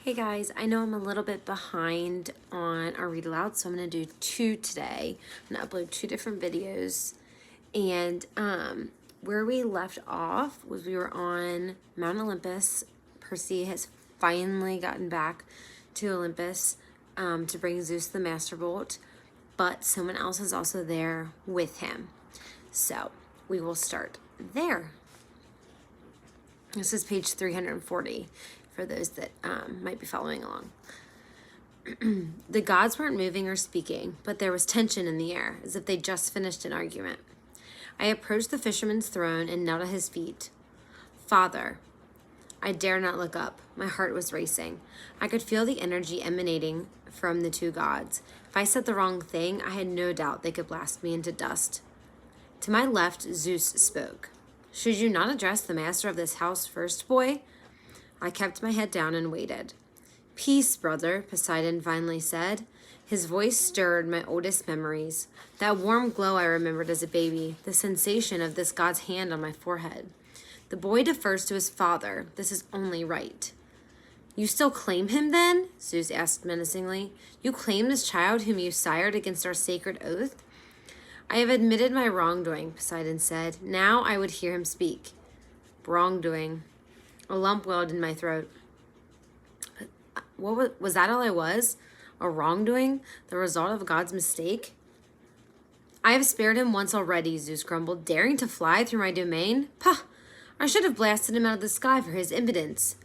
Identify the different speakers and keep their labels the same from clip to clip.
Speaker 1: Hey guys, I know I'm a little bit behind on our read aloud, so I'm going to do two today. I'm going to upload two different videos. And where we left off was we were on Mount Olympus. Percy has finally gotten back to Olympus to bring Zeus the Master Bolt, but someone else is also there with him. So we will start there. This is page 340 for those that might be following along. The gods weren't moving or speaking, but there was tension in the air, as if they'd just finished an argument. I approached the fisherman's throne and knelt at his feet. Father. I dare not look up. My heart was racing. I could feel the energy emanating from the two gods. If I said the wrong thing, I had no doubt they could blast me into dust. To my left, Zeus spoke. Should you not address the master of this house first, boy? I kept my head down and waited. Peace, brother, Poseidon finally said. His voice stirred my oldest memories. That warm glow I remembered as a baby, the sensation of this god's hand on my forehead. The boy defers to his father. This is only right. You still claim him, then? Zeus asked menacingly. You claim this child whom you sired against our sacred oath? I have admitted my wrongdoing, Poseidon said. Now I would hear him speak. Wrongdoing. A lump welled in my throat. What was that all I was? A wrongdoing? The result of God's mistake? I have spared him once already, Zeus grumbled, daring to fly through my domain? Pah! I should have blasted him out of the sky for his impudence.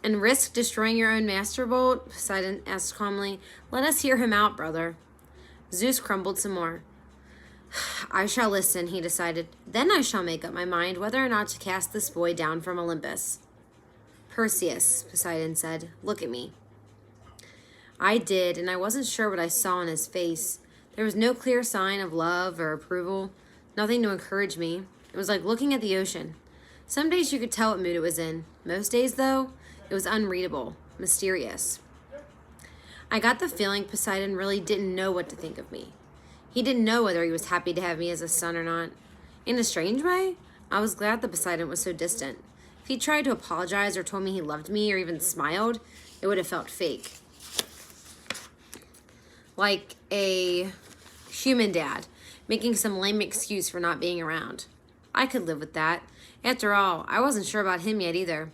Speaker 1: And risk destroying your own master bolt? Poseidon asked calmly. Let us hear him out, brother. Zeus grumbled some more. I shall listen, he decided. Then I shall make up my mind whether or not to cast this boy down from Olympus. Perseus, Poseidon said, look at me. I did, and I wasn't sure what I saw in his face. There was no clear sign of love or approval, nothing to encourage me. It was like looking at the ocean. Some days you could tell what mood it was in. Most days, though, it was unreadable, mysterious. I got the feeling Poseidon really didn't know what to think of me. He didn't know whether he was happy to have me as a son or not. In a strange way, I was glad that Poseidon was so distant. If he tried to apologize or told me he loved me or even smiled, it would have felt fake. Like a human dad, making some lame excuse for not being around. I could live with that. After all, I wasn't sure about him yet either.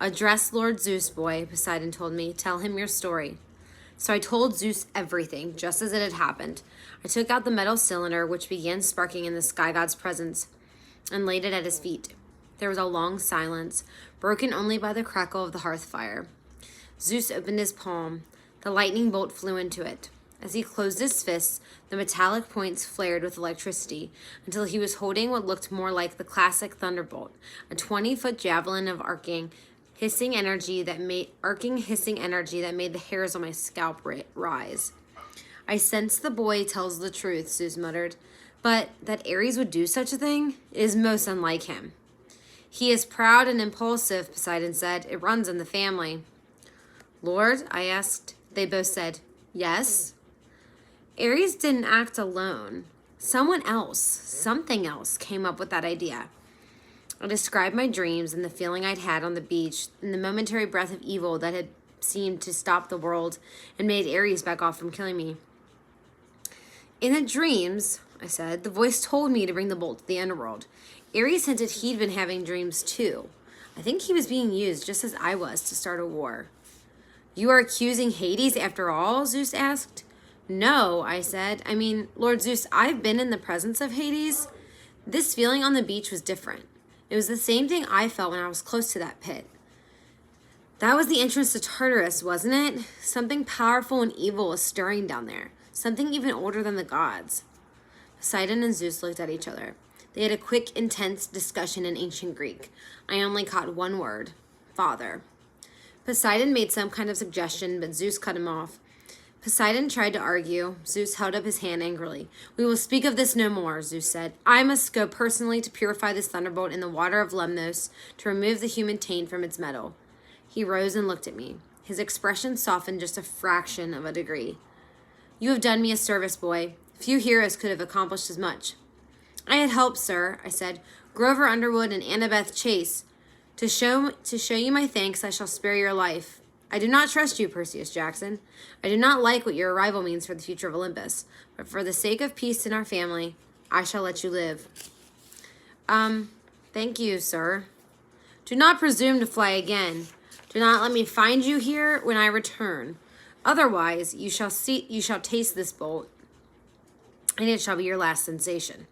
Speaker 1: Address Lord Zeus, boy, Poseidon told me. Tell him your story. So I told Zeus everything, just as it had happened. I took out the metal cylinder, which began sparking in the sky god's presence, and laid it at his feet. There was a long silence, broken only by the crackle of the hearth fire. Zeus opened his palm. The lightning bolt flew into it. As he closed his fists, the metallic points flared with electricity until he was holding what looked more like the classic thunderbolt, a 20-foot javelin of arcing hissing energy that made the hairs on my scalp rise. I sense the boy tells the truth, Zeus muttered, but that Ares would do such a thing is most unlike him. He is proud and impulsive, Poseidon said. It runs in the family. Lord, I asked. They both said, yes. Ares didn't act alone. Someone else, something else, came up with that idea. I described my dreams and the feeling I'd had on the beach and the momentary breath of evil that had seemed to stop the world and made Ares back off from killing me. In the dreams, I said, the voice told me to bring the bolt to the underworld. Ares hinted he'd been having dreams too. I think he was being used just as I was to start a war. You are accusing Hades after all? Zeus asked. No, I said. I mean, Lord Zeus, I've been in the presence of Hades. This feeling on the beach was different. It was the same thing I felt when I was close to that pit. That was the entrance to Tartarus, wasn't it? Something powerful and evil was stirring down there. Something even older than the gods. Poseidon and Zeus looked at each other. They had a quick, intense discussion in ancient Greek. I only caught one word. Father. Poseidon made some kind of suggestion, but Zeus cut him off. Poseidon tried to argue. Zeus held up his hand angrily. We will speak of this no more, Zeus said. I must go personally to purify this thunderbolt in the water of Lemnos to remove the human taint from its metal. He rose and looked at me. His expression softened just a fraction of a degree. You have done me a service, boy. Few heroes could have accomplished as much. I had help, sir, I said. Grover Underwood and Annabeth Chase To show you my thanks, I shall spare your life. I do not trust you, Percy Jackson. I do not like what your arrival means for the future of Olympus, but for the sake of peace in our family, I shall let you live. Thank you, sir. Do not presume to fly again. Do not let me find you here when I return. Otherwise, you shall taste this bolt, and it shall be your last sensation.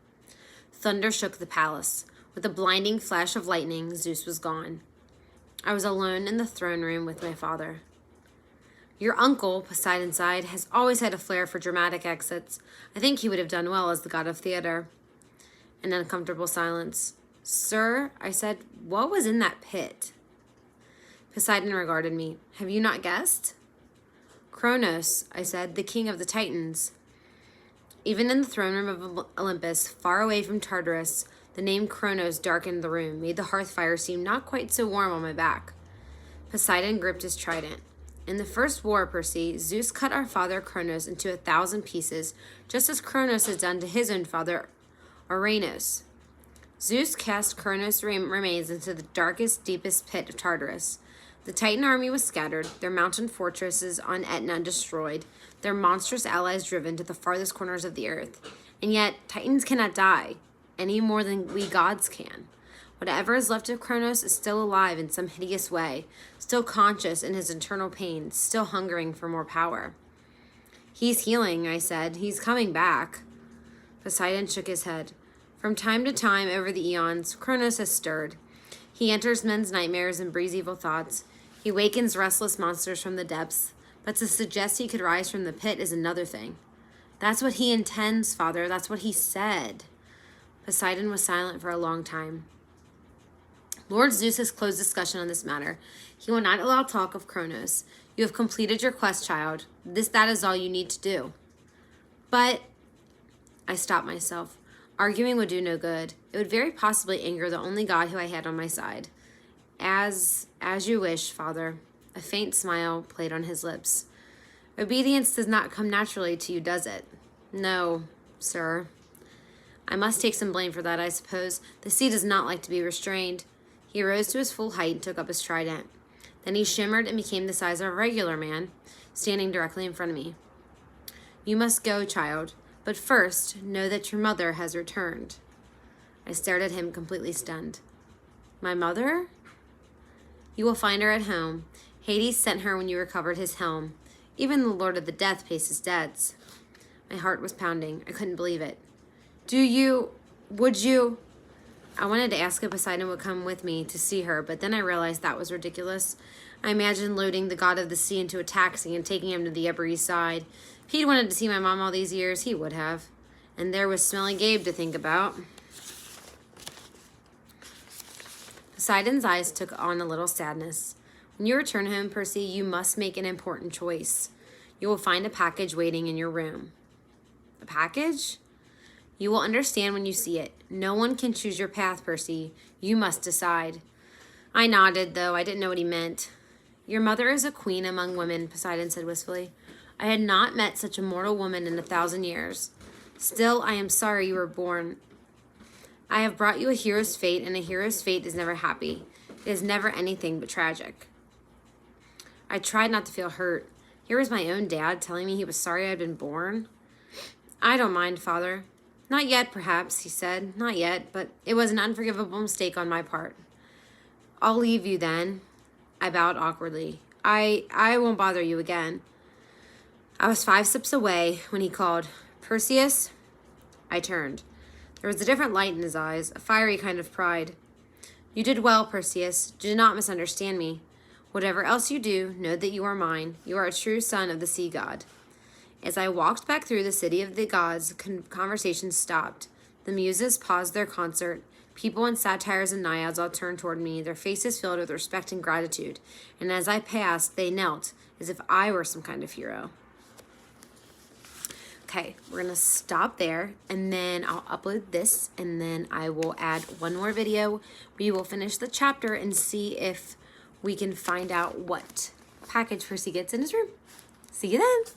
Speaker 1: Thunder shook the palace. With a blinding flash of lightning, Zeus was gone. I was alone in the throne room with my father. Your uncle, Poseidon sighed, has always had a flair for dramatic exits. I think he would have done well as the god of theater. An uncomfortable silence. Sir, I said, what was in that pit? Poseidon regarded me. Have you not guessed? Kronos, I said, the king of the Titans. Even in the throne room of Olympus, far away from Tartarus, the name Kronos darkened the room, made the hearth fire seem not quite so warm on my back. Poseidon gripped his trident. In the first war, Percy, Zeus cut our father Kronos into 1,000 pieces, just as Kronos had done to his own father, Uranus. Zeus cast Kronos' remains into the darkest, deepest pit of Tartarus. The Titan army was scattered, their mountain fortresses on Etna destroyed, their monstrous allies driven to the farthest corners of the earth. And yet, Titans cannot die, any more than we gods can. Whatever is left of Kronos is still alive in some hideous way, still conscious in his internal pain, still hungering for more power. He's healing, I said. He's coming back. Poseidon shook his head. From time to time over the eons, Kronos has stirred. He enters men's nightmares and breeds evil thoughts. He wakens restless monsters from the depths, but to suggest he could rise from the pit is another thing. That's what he intends, Father. That's what he said. Poseidon was silent for a long time. Lord Zeus has closed discussion on this matter. He will not allow talk of Kronos. You have completed your quest, child. That is all you need to do. But I stopped myself. Arguing would do no good. It would very possibly anger the only God who I had on my side. As you wish, Father. A faint smile played on his lips. Obedience does not come naturally to you, does it? No, sir. I must take some blame for that, I suppose. The sea does not like to be restrained. He rose to his full height and took up his trident. Then he shimmered and became the size of a regular man, standing directly in front of me. You must go, child, but first know that your mother has returned. I stared at him, completely stunned. My mother? You will find her at home. Hades sent her when you recovered his helm. Even the Lord of the Death pays his debts. My heart was pounding. I couldn't believe it. Would you? I wanted to ask if Poseidon would come with me to see her, but then I realized that was ridiculous. I imagined loading the god of the sea into a taxi and taking him to the Upper East Side. If he'd wanted to see my mom all these years, he would have. And there was Smelly Gabe to think about. Poseidon's eyes took on a little sadness. When you return home, Percy, you must make an important choice. You will find a package waiting in your room. A package? You will understand when you see it. No one can choose your path, Percy. You must decide. I nodded, though I didn't know what he meant. Your mother is a queen among women, Poseidon said wistfully. I had not met such a mortal woman in 1,000 years. Still, I am sorry you were born. I have brought you a hero's fate, and a hero's fate is never happy. It is never anything but tragic. I tried not to feel hurt. Here was my own dad telling me he was sorry I had been born. I don't mind, Father. Not yet, perhaps, he said. Not yet, but it was an unforgivable mistake on my part. I'll leave you then. I bowed awkwardly. I won't bother you again. I was 5 steps away when he called, Perseus? I turned. There was a different light in his eyes, a fiery kind of pride. You did well, Perseus. Do not misunderstand me. Whatever else you do, know that you are mine. You are a true son of the sea god. As I walked back through the city of the gods, conversation stopped. The muses paused their concert. People and satyrs and naiads all turned toward me, their faces filled with respect and gratitude. And as I passed, they knelt, as if I were some kind of hero. Okay, we're going to stop there, and then I'll upload this, and then I will add one more video. We will finish the chapter and see if we can find out what package Percy gets in his room. See you then.